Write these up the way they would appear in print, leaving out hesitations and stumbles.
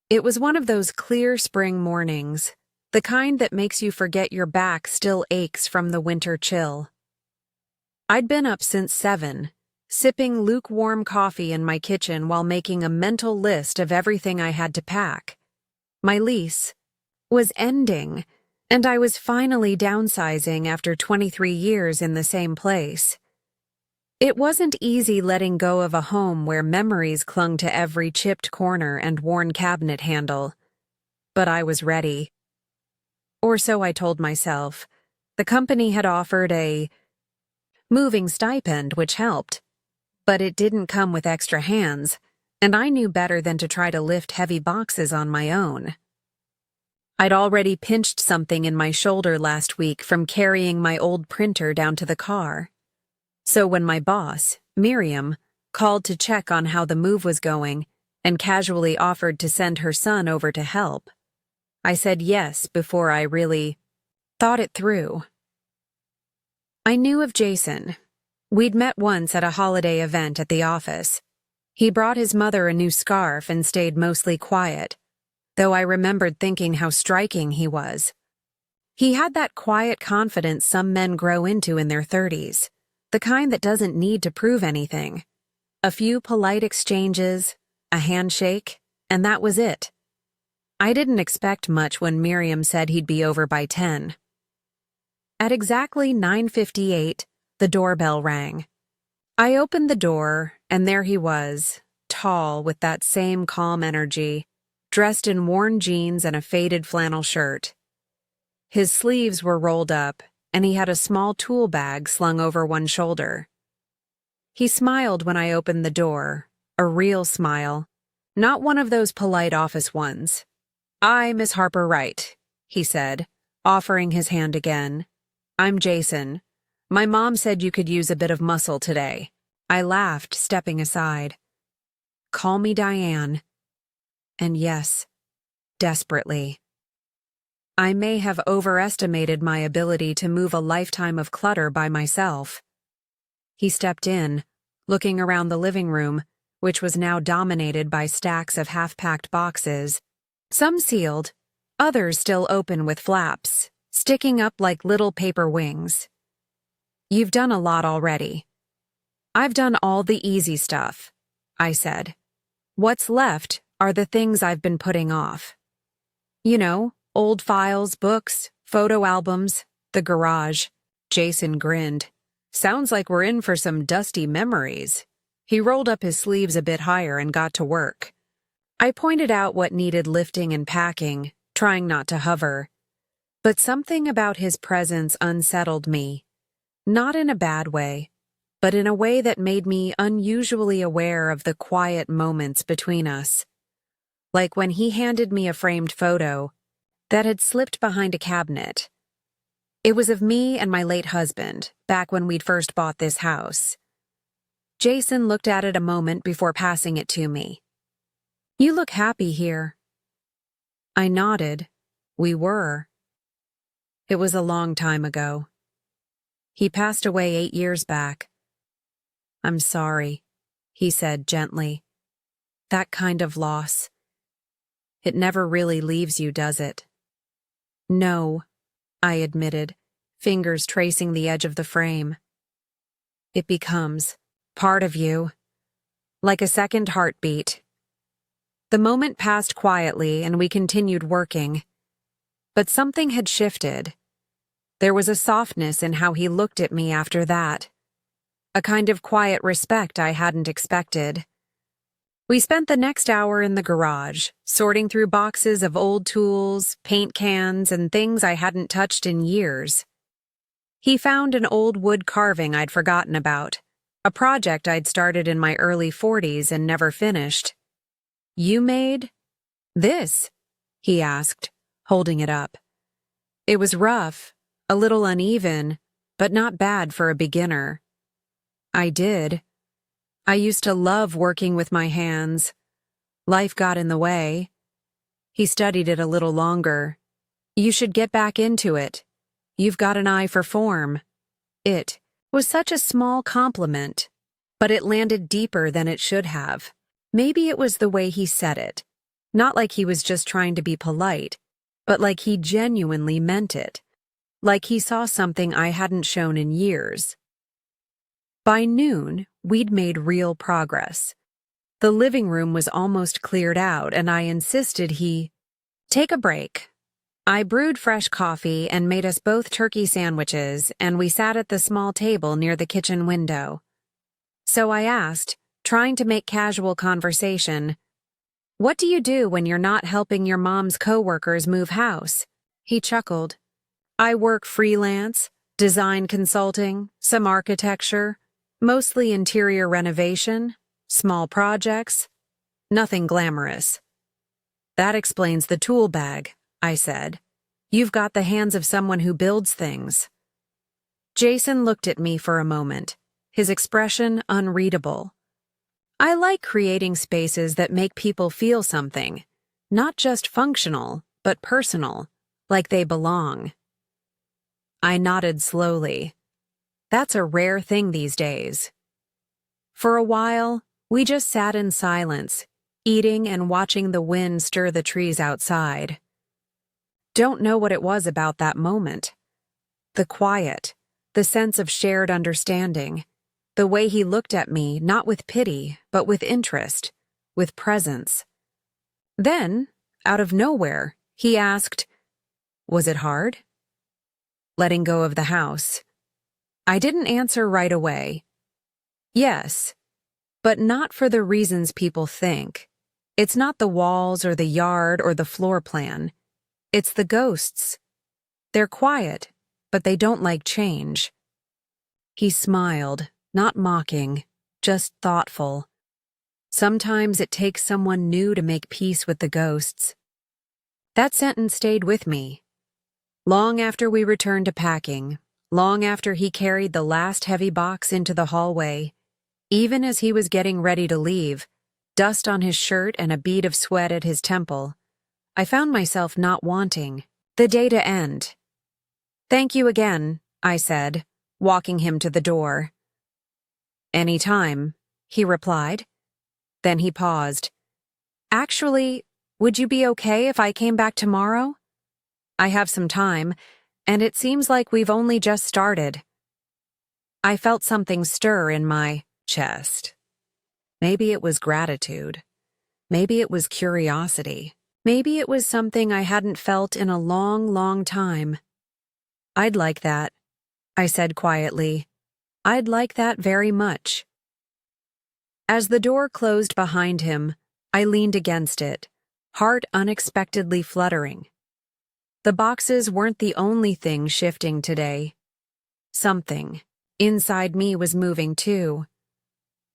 It was one of those clear spring mornings, the kind that makes you forget your back still aches from the winter chill. I'd been up since 7, sipping lukewarm coffee in my kitchen while making a mental list of everything I had to pack. My lease was ending, and I was finally downsizing after 23 years in the same place. It wasn't easy letting go of a home where memories clung to every chipped corner and worn cabinet handle, but I was ready. Or so I told myself. The company had offered a moving stipend, which helped, but it didn't come with extra hands, and I knew better than to try to lift heavy boxes on my own. I'd already pinched something in my shoulder last week from carrying my old printer down to the car. So when my boss, Miriam, called to check on how the move was going and casually offered to send her son over to help, I said yes before I really thought it through. I knew of Jason. We'd met once at a holiday event at the office. He brought his mother a new scarf and stayed mostly quiet, though I remembered thinking how striking he was. He had that quiet confidence some men grow into in their 30s, the kind that doesn't need to prove anything. A few polite exchanges, a handshake, and that was it. I didn't expect much when Miriam said he'd be over by 10. At exactly 9:58, the doorbell rang. I opened the door, and there he was, tall with that same calm energy, dressed in worn jeans and a faded flannel shirt. His sleeves were rolled up, and he had a small tool bag slung over one shoulder. He smiled when I opened the door, a real smile, not one of those polite office ones. "Hi, Miss Harper Wright," he said, offering his hand again. "I'm Jason. My mom said you could use a bit of muscle today." I laughed, stepping aside. "Call me Diane." And yes, desperately. I may have overestimated my ability to move a lifetime of clutter by myself. He stepped in, looking around the living room, which was now dominated by stacks of half-packed boxes, some sealed, others still open with flaps, sticking up like little paper wings. "You've done a lot already." "I've done all the easy stuff," I said. "What's left are the things I've been putting off. You know, old files, books, photo albums, the garage." Jason grinned. "Sounds like we're in for some dusty memories." He rolled up his sleeves a bit higher and got to work. I pointed out what needed lifting and packing, trying not to hover. But something about his presence unsettled me. Not in a bad way, but in a way that made me unusually aware of the quiet moments between us. Like when he handed me a framed photo that had slipped behind a cabinet. It was of me and my late husband, back when we'd first bought this house. Jason looked at it a moment before passing it to me. "You look happy here." I nodded. We were. It was a long time ago. He passed away 8 years back. "I'm sorry," he said gently. "That kind of loss. It never really leaves you, does it?" "No," I admitted, fingers tracing the edge of the frame. "It becomes part of you, like a second heartbeat." The moment passed quietly and we continued working. But something had shifted. There was a softness in how he looked at me after that. A kind of quiet respect I hadn't expected. We spent the next hour in the garage, sorting through boxes of old tools, paint cans, and things I hadn't touched in years. He found an old wood carving I'd forgotten about, a project I'd started in my early 40s and never finished. "You made this?" he asked, holding it up. It was rough, a little uneven, but not bad for a beginner. I did. I used to love working with my hands. Life got in the way. He studied it a little longer. "You should get back into it. You've got an eye for form." It was such a small compliment, but it landed deeper than it should have. Maybe it was the way he said it. Not like he was just trying to be polite, but like he genuinely meant it. Like he saw something I hadn't shown in years. By noon, we'd made real progress. The living room was almost cleared out, and I insisted he take a break. I brewed fresh coffee and made us both turkey sandwiches, and we sat at the small table near the kitchen window. So I asked, trying to make casual conversation, "What do you do when you're not helping your mom's coworkers move house?" He chuckled. "I work freelance, design consulting, some architecture, mostly interior renovation, small projects, nothing glamorous." "That explains the tool bag," I said. "You've got the hands of someone who builds things." Jason looked at me for a moment, his expression unreadable. "I like creating spaces that make people feel something, not just functional, but personal, like they belong." I nodded slowly. That's a rare thing these days. For a while, we just sat in silence, eating and watching the wind stir the trees outside. Don't know what it was about that moment. The quiet, the sense of shared understanding, the way he looked at me, not with pity, but with interest, with presence. Then, out of nowhere, he asked, "Was it hard?" Letting go of the house. I didn't answer right away. Yes, but not for the reasons people think. It's not the walls or the yard or the floor plan. It's the ghosts. They're quiet, but they don't like change. He smiled, not mocking, just thoughtful. Sometimes it takes someone new to make peace with the ghosts. That sentence stayed with me. Long after we returned to packing, long after he carried the last heavy box into the hallway, even as he was getting ready to leave, dust on his shirt and a bead of sweat at his temple, I found myself not wanting the day to end. "Thank you again," I said, walking him to the door. "Any time," he replied. Then he paused. "Actually, would you be okay if I came back tomorrow? I have some time, and it seems like we've only just started." I felt something stir in my chest. Maybe it was gratitude. Maybe it was curiosity. Maybe it was something I hadn't felt in a long, long time. "I'd like that," I said quietly. "I'd like that very much." As the door closed behind him, I leaned against it, heart unexpectedly fluttering. The boxes weren't the only thing shifting today. Something inside me was moving too.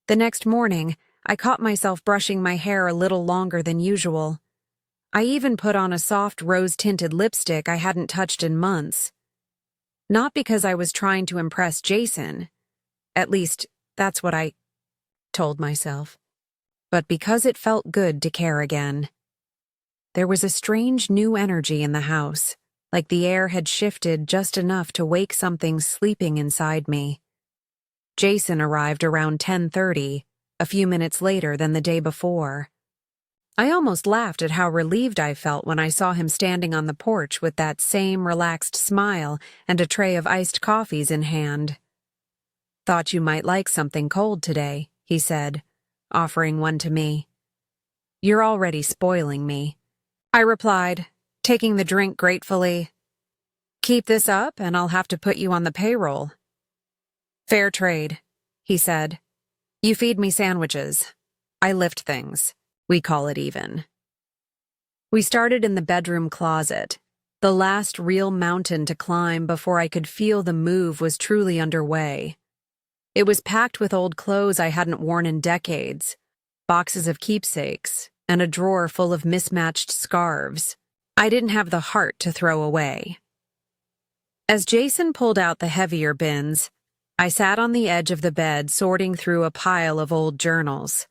The next morning, I caught myself brushing my hair a little longer than usual. I even put on a soft rose-tinted lipstick I hadn't touched in months. Not because I was trying to impress Jason, at least that's what I told myself, but because it felt good to care again. There was a strange new energy in the house, like the air had shifted just enough to wake something sleeping inside me. Jason arrived around 10:30, a few minutes later than the day before. I almost laughed at how relieved I felt when I saw him standing on the porch with that same relaxed smile and a tray of iced coffees in hand. "Thought you might like something cold today," he said, offering one to me. "You're already spoiling me," I replied, taking the drink gratefully. "Keep this up and I'll have to put you on the payroll." "Fair trade," he said. "You feed me sandwiches. I lift things. We call it even." We started in the bedroom closet, the last real mountain to climb before I could feel the move was truly underway. It was packed with old clothes I hadn't worn in decades, boxes of keepsakes, and a drawer full of mismatched scarves I didn't have the heart to throw away. As Jason pulled out the heavier bins, I sat on the edge of the bed sorting through a pile of old journals.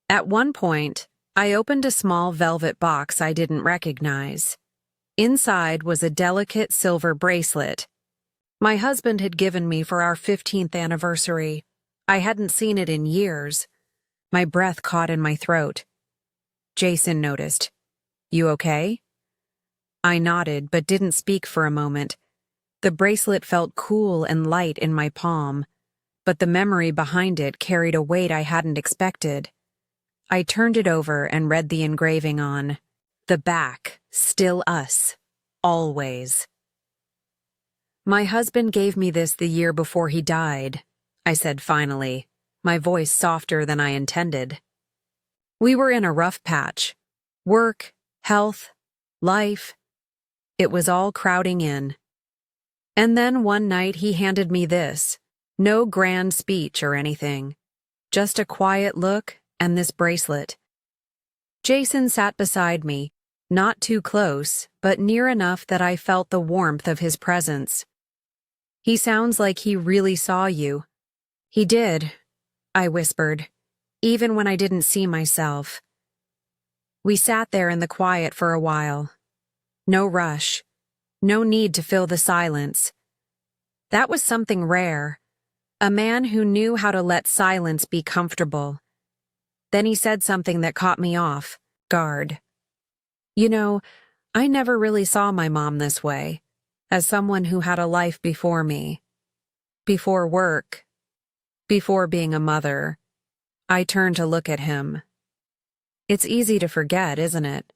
At one point, I opened a small velvet box I didn't recognize. Inside was a delicate silver bracelet my husband had given me for our 15th anniversary. I hadn't seen it in years. My breath caught in my throat. Jason noticed. You okay? I nodded, but didn't speak for a moment. The bracelet felt cool and light in my palm, but the memory behind it carried a weight I hadn't expected. I turned it over and read the engraving on the back, still us, always. My husband gave me this the year before he died, I said finally, my voice softer than I intended. We were in a rough patch. Work, health, life. It was all crowding in. And then one night he handed me this. No grand speech or anything. Just a quiet look and this bracelet. Jason sat beside me, not too close, but near enough that I felt the warmth of his presence. He sounds like he really saw you. He did, I whispered, even when I didn't see myself. We sat there in the quiet for a while. No rush. No need to fill the silence. That was something rare. A man who knew how to let silence be comfortable. Then he said something that caught me off guard. You know, I never really saw my mom this way, as someone who had a life before me. Before work. Before being a mother. I turned to look at him. It's easy to forget, isn't it?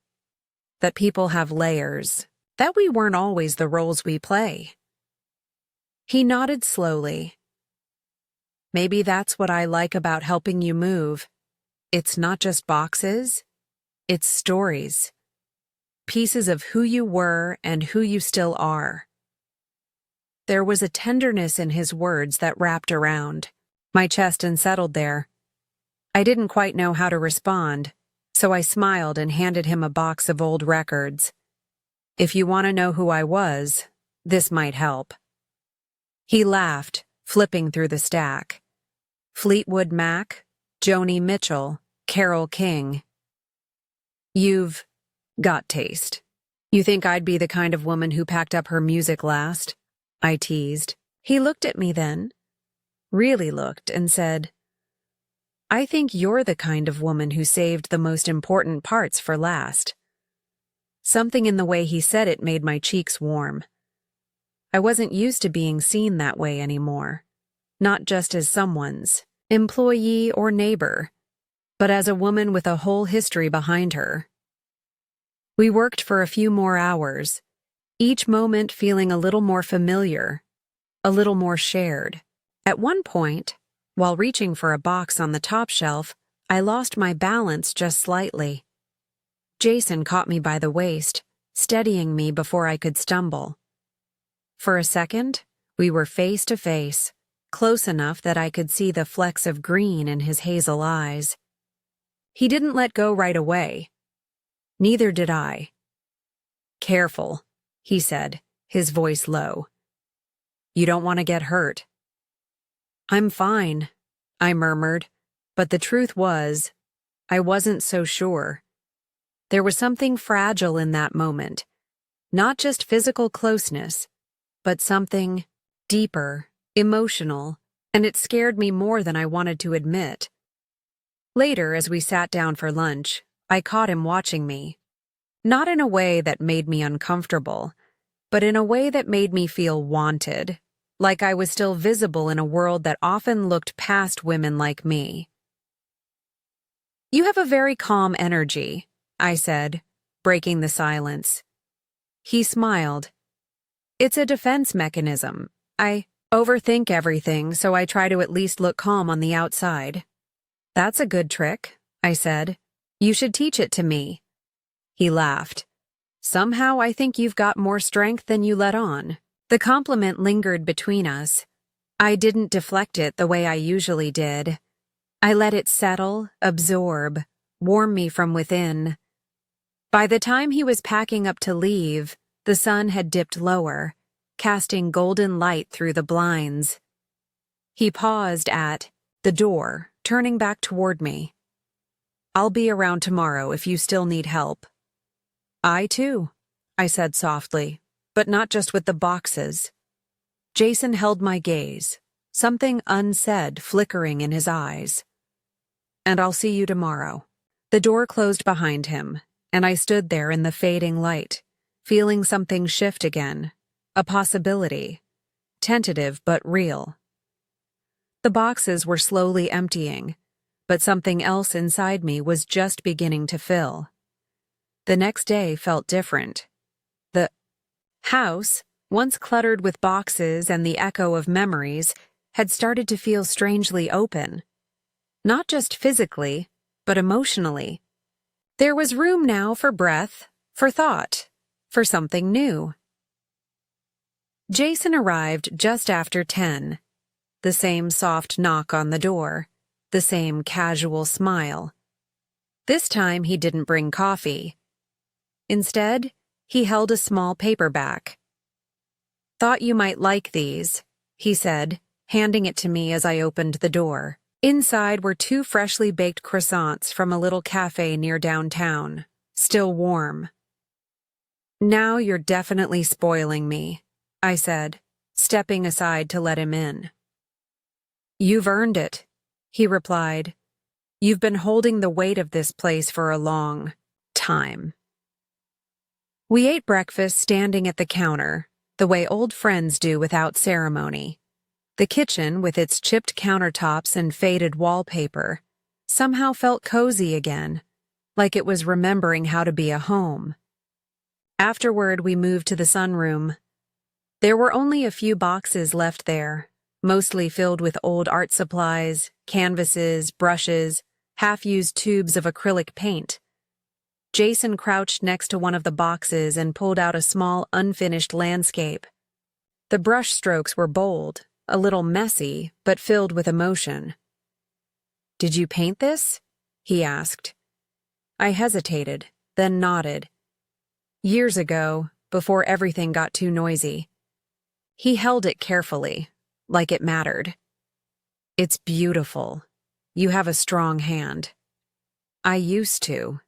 That people have layers, that we weren't always the roles we play. He nodded slowly. Maybe that's what I like about helping you move. It's not just boxes, it's stories. Pieces of who you were and who you still are. There was a tenderness in his words that wrapped around my chest and settled there. I didn't quite know how to respond, so I smiled and handed him a box of old records. If you want to know who I was, this might help. He laughed, flipping through the stack. Fleetwood Mac, Joni Mitchell, Carole King. You've got taste. You think I'd be the kind of woman who packed up her music last? I teased. He looked at me then, really looked, and said, I think you're the kind of woman who saved the most important parts for last. Something in the way he said it made my cheeks warm. I wasn't used to being seen that way anymore. Not just as someone's employee or neighbor, but as a woman with a whole history behind her. We worked for a few more hours, each moment feeling a little more familiar, a little more shared. At one point, while reaching for a box on the top shelf, I lost my balance just slightly. Jason caught me by the waist, steadying me before I could stumble. For a second, we were face to face, close enough that I could see the flecks of green in his hazel eyes. He didn't let go right away. Neither did I. Careful, he said, his voice low. You don't want to get hurt. I'm fine, I murmured, but the truth was, I wasn't so sure. There was something fragile in that moment, not just physical closeness, but something deeper, emotional, and it scared me more than I wanted to admit. Later, as we sat down for lunch, I caught him watching me. Not in a way that made me uncomfortable, but in a way that made me feel wanted, like I was still visible in a world that often looked past women like me. You have a very calm energy, I said, breaking the silence. He smiled. It's a defense mechanism. I overthink everything, so I try to at least look calm on the outside. That's a good trick, I said. You should teach it to me. He laughed. Somehow I think you've got more strength than you let on. The compliment lingered between us. I didn't deflect it the way I usually did. I let it settle, absorb, warm me from within. By the time he was packing up to leave, the sun had dipped lower, casting golden light through the blinds. He paused at the door, turning back toward me. I'll be around tomorrow if you still need help. I too, I said softly, but not just with the boxes. Jason held my gaze, something unsaid flickering in his eyes. And I'll see you tomorrow. The door closed behind him, and I stood there in the fading light, feeling something shift again, a possibility, tentative but real. The boxes were slowly emptying, but something else inside me was just beginning to fill. The next day felt different. The house, once cluttered with boxes and the echo of memories, had started to feel strangely open. Not just physically, but emotionally. There was room now for breath, for thought, for something new. Jason arrived just after 10. The same soft knock on the door, the same casual smile. This time he didn't bring coffee. Instead, he held a small paperback. "Thought you might like these," he said, handing it to me as I opened the door. Inside were 2 freshly baked croissants from a little cafe near downtown, still warm. "Now you're definitely spoiling me," I said, stepping aside to let him in. "You've earned it," he replied. "You've been holding the weight of this place for a long time." We ate breakfast standing at the counter, the way old friends do without ceremony. The kitchen, with its chipped countertops and faded wallpaper, somehow felt cozy again, like it was remembering how to be a home. Afterward, we moved to the sunroom. There were only a few boxes left there, mostly filled with old art supplies, canvases, brushes, half-used tubes of acrylic paint. Jason crouched next to one of the boxes and pulled out a small, unfinished landscape. The brush strokes were bold, a little messy, but filled with emotion. "Did you paint this?" he asked. I hesitated, then nodded. "Years ago, before everything got too noisy." He held it carefully, like it mattered. "It's beautiful. You have a strong hand." "I used to.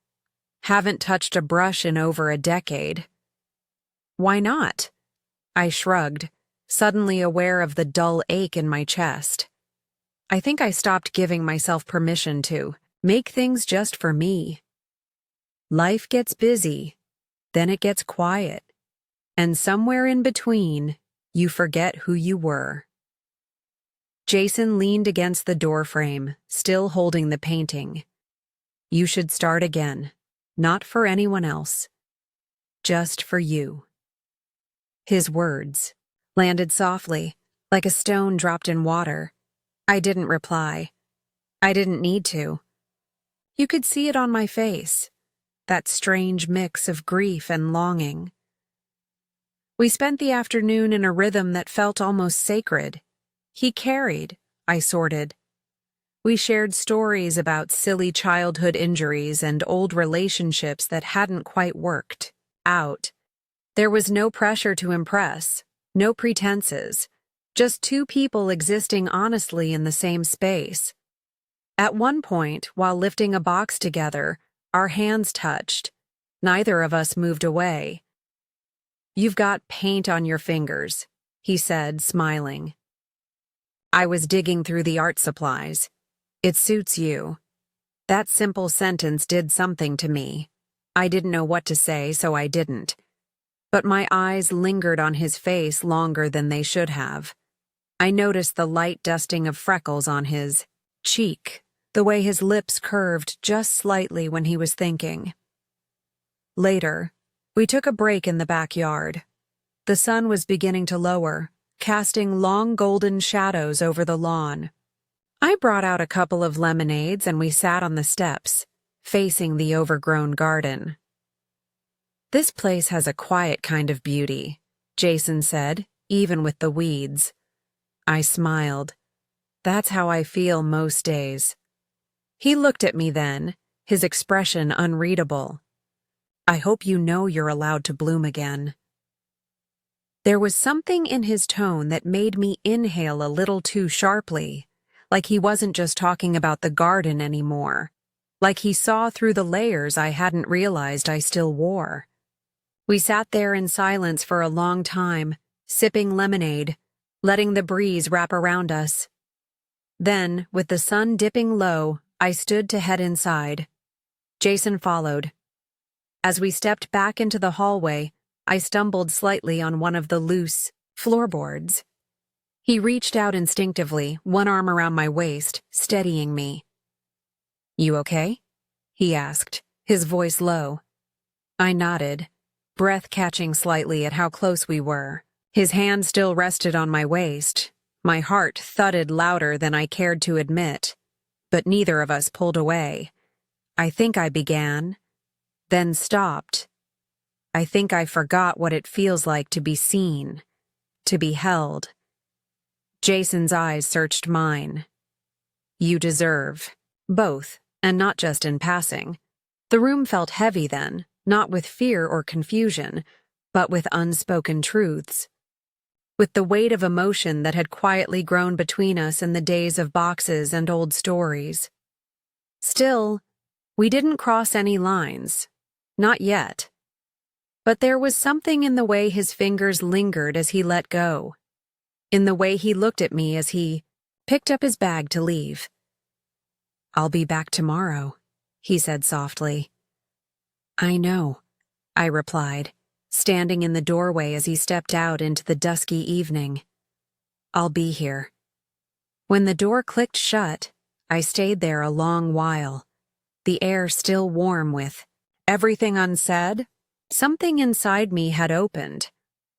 Haven't touched a brush in over a decade." "Why not?" I shrugged, suddenly aware of the dull ache in my chest. I think I stopped giving myself permission to make things just for me. Life gets busy, then it gets quiet, and somewhere in between, you forget who you were. Jason leaned against the doorframe, still holding the painting. "You should start again, not for anyone else, just for you." His words landed softly, like a stone dropped in water. I didn't reply. I didn't need to. You could see it on my face, that strange mix of grief and longing. We spent the afternoon in a rhythm that felt almost sacred. He carried, I sorted. We shared stories about silly childhood injuries and old relationships that hadn't quite worked out. There was no pressure to impress. No pretenses, just 2 people existing honestly in the same space. At one point, while lifting a box together, our hands touched. Neither of us moved away. "You've got paint on your fingers," he said, smiling. I was digging through the art supplies. "It suits you." That simple sentence did something to me. I didn't know what to say, so I didn't. But my eyes lingered on his face longer than they should have. I noticed the light dusting of freckles on his cheek, the way his lips curved just slightly when he was thinking. Later, we took a break in the backyard. The sun was beginning to lower, casting long golden shadows over the lawn. I brought out a couple of lemonades and we sat on the steps, facing the overgrown garden. "This place has a quiet kind of beauty," Jason said, "even with the weeds." I smiled. "That's how I feel most days." He looked at me then, his expression unreadable. "I hope you know you're allowed to bloom again." There was something in his tone that made me inhale a little too sharply, like he wasn't just talking about the garden anymore, like he saw through the layers I hadn't realized I still wore. We sat there in silence for a long time, sipping lemonade, letting the breeze wrap around us. Then, with the sun dipping low, I stood to head inside. Jason followed. As we stepped back into the hallway, I stumbled slightly on one of the loose floorboards. He reached out instinctively, one arm around my waist, steadying me. "You okay?" he asked, his voice low. I nodded, breath catching slightly at how close we were. His hand still rested on my waist. My heart thudded louder than I cared to admit, but neither of us pulled away. I think I began, then stopped. I think I forgot what it feels like to be seen, to be held. Jason's eyes searched mine. "You deserve both, and not just in passing." The room felt heavy then, not with fear or confusion, but with unspoken truths. With the weight of emotion that had quietly grown between us in the days of boxes and old stories. Still, we didn't cross any lines. Not yet. But there was something in the way his fingers lingered as he let go. In the way he looked at me as he picked up his bag to leave. "I'll be back tomorrow," he said softly. "I know," I replied, standing in the doorway as he stepped out into the dusky evening. "I'll be here." When the door clicked shut, I stayed there a long while, the air still warm with everything unsaid. Something inside me had opened,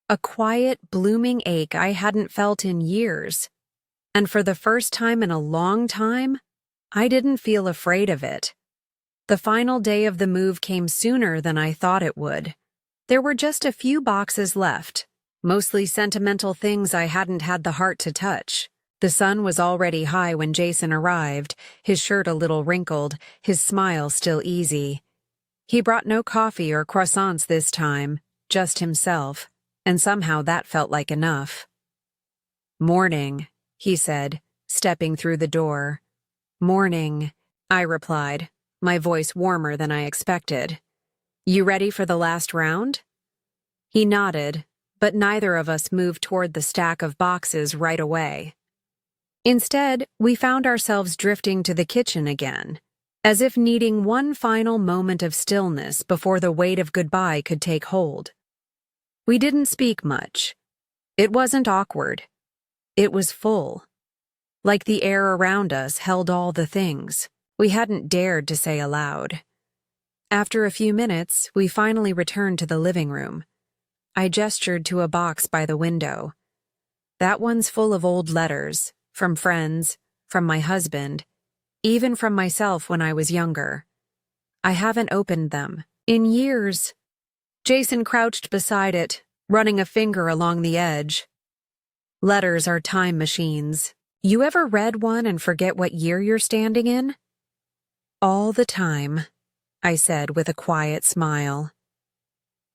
a quiet, blooming ache I hadn't felt in years, and for the first time in a long time, I didn't feel afraid of it. The final day of the move came sooner than I thought it would. There were just a few boxes left, mostly sentimental things I hadn't had the heart to touch. The sun was already high when Jason arrived, his shirt a little wrinkled, his smile still easy. He brought no coffee or croissants this time, just himself, and somehow that felt like enough. "Morning," he said, stepping through the door. "Morning," I replied, my voice warmer than I expected. "You ready for the last round?" He nodded, but neither of us moved toward the stack of boxes right away. Instead, we found ourselves drifting to the kitchen again, as if needing one final moment of stillness before the weight of goodbye could take hold. We didn't speak much. It wasn't awkward. It was full. Like the air around us held all the things we hadn't dared to say aloud. After a few minutes, we finally returned to the living room. I gestured to a box by the window. "That one's full of old letters, from friends, from my husband, even from myself when I was younger. I haven't opened them in years." Jason crouched beside it, running a finger along the edge. "Letters are time machines. You ever read one and forget what year you're standing in?" "All the time," I said with a quiet smile.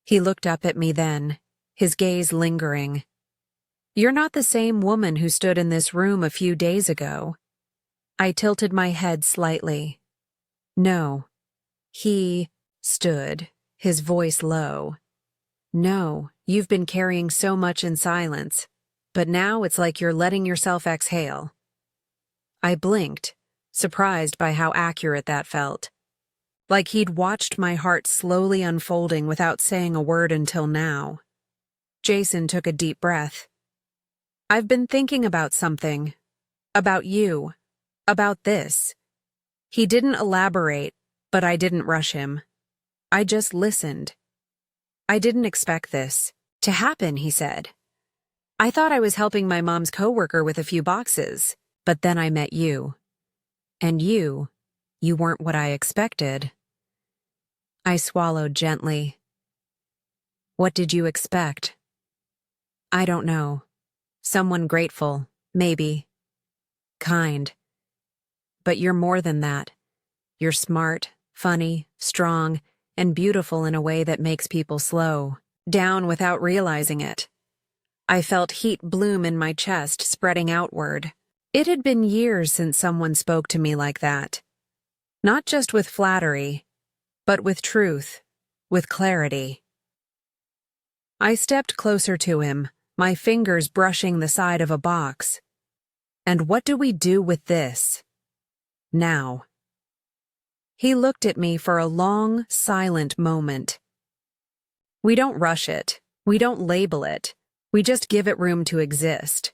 He looked up at me then, his gaze lingering. "You're not the same woman who stood in this room a few days ago." I tilted my head slightly. "No." He stood, his voice low. "No, you've been carrying so much in silence, but now it's like you're letting yourself exhale." I blinked, surprised by how accurate that felt. Like he'd watched my heart slowly unfolding without saying a word until now. Jason took a deep breath. "I've been thinking about something. About you. About this." He didn't elaborate, but I didn't rush him. I just listened. "I didn't expect this to happen," he said. "I thought I was helping my mom's coworker with a few boxes, but then I met you. And you weren't what I expected." I swallowed gently. "What did you expect?" "I don't know. Someone grateful, maybe. Kind. But you're more than that. You're smart, funny, strong, and beautiful in a way that makes people slow down without realizing it." I felt heat bloom in my chest, spreading outward. It had been years since someone spoke to me like that. Not just with flattery, but with truth, with clarity. I stepped closer to him, my fingers brushing the side of a box. "And what do we do with this? Now?" He looked at me for a long, silent moment. We don't rush it. We don't label it. We just give it room to exist.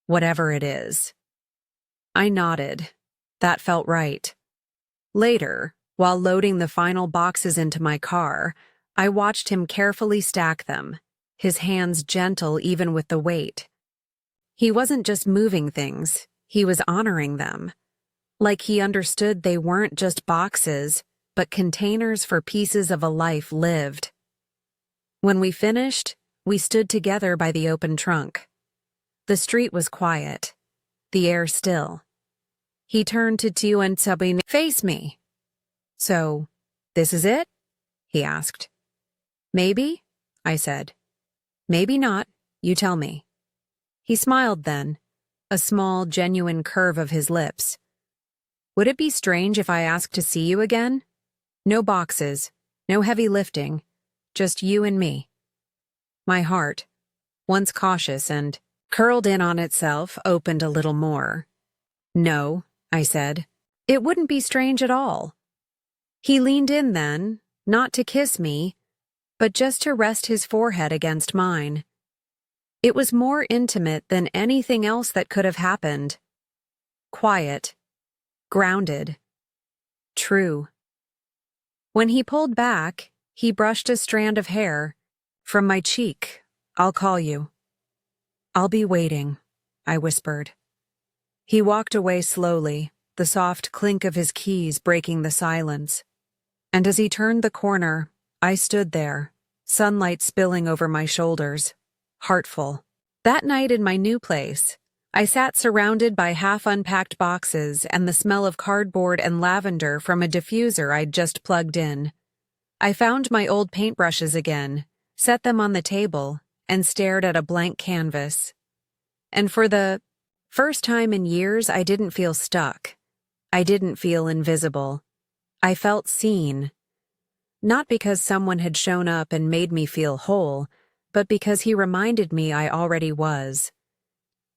Whatever it is. I nodded. That felt right. Later, while loading the final boxes into my car, I watched him carefully stack them, his hands gentle even with the weight. He wasn't just moving things, he was honoring them. Like he understood they weren't just boxes, but containers for pieces of a life lived. When we finished, we stood together by the open trunk. The street was quiet, the air still. He turned to Tio and Sabine. Face me. So, this is it? He asked. Maybe, I said. Maybe not, you tell me. He smiled then, a small, genuine curve of his lips. Would it be strange if I asked to see you again? No boxes, no heavy lifting, just you and me. My heart, once cautious and curled in on itself, opened a little more. No, I said. It wouldn't be strange at all. He leaned in then, not to kiss me, but just to rest his forehead against mine. It was more intimate than anything else that could have happened. Quiet. Grounded. True. When he pulled back, he brushed a strand of hair. From my cheek, I'll call you. I'll be waiting, I whispered. He walked away slowly, the soft clink of his keys breaking the silence. And as he turned the corner, I stood there, sunlight spilling over my shoulders, heartful. That night in my new place, I sat surrounded by half-unpacked boxes and the smell of cardboard and lavender from a diffuser I'd just plugged in. I found my old paintbrushes again, set them on the table, and stared at a blank canvas. And for the first time in years, I didn't feel stuck. I didn't feel invisible. I felt seen. Not because someone had shown up and made me feel whole, but because he reminded me I already was.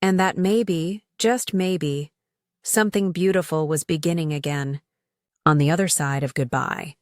And that maybe, just maybe, something beautiful was beginning again, on the other side of goodbye.